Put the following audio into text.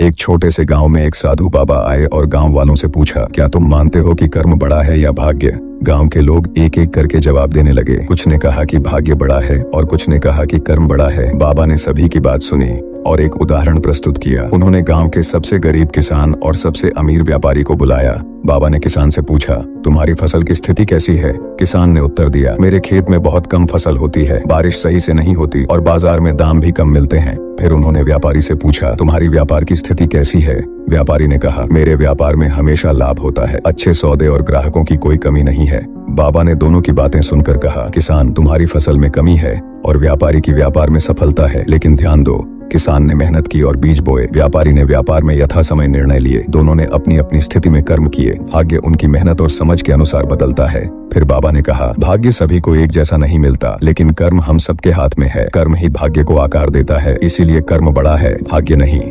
एक छोटे से गांव में एक साधु बाबा आए और गांव वालों से पूछा, क्या तुम मानते हो कि कर्म बड़ा है या भाग्य? गांव के लोग एक एक करके जवाब देने लगे। कुछ ने कहा कि भाग्य बड़ा है और कुछ ने कहा कि कर्म बड़ा है। बाबा ने सभी की बात सुनी और एक उदाहरण प्रस्तुत किया। उन्होंने गांव के सबसे गरीब किसान और सबसे अमीर व्यापारी को बुलाया। बाबा ने किसान से पूछा, तुम्हारी फसल की स्थिति कैसी है? किसान ने उत्तर दिया, मेरे खेत में बहुत कम फसल होती है, बारिश सही से नहीं होती और बाजार में दाम भी कम मिलते हैं। फिर उन्होंने व्यापारी से पूछा, तुम्हारी व्यापार की स्थिति कैसी है? व्यापारी ने कहा, मेरे व्यापार में हमेशा लाभ होता है, अच्छे सौदे और ग्राहकों की कोई कमी नहीं है। बाबा ने दोनों की बातें सुनकर कहा, किसान, तुम्हारी फसल में कमी है और व्यापारी की व्यापार में सफलता है, लेकिन ध्यान दो, किसान ने मेहनत की और बीज बोए, व्यापारी ने व्यापार में यथा समय निर्णय लिए। दोनों ने अपनी अपनी स्थिति में कर्म किए। भाग्य उनकी मेहनत और समझ के अनुसार बदलता है। फिर बाबा ने कहा, भाग्य सभी को एक जैसा नहीं मिलता, लेकिन कर्म हम सबके हाथ में है। कर्म ही भाग्य को आकार देता है, इसीलिए कर्म बड़ा है, भाग्य नहीं।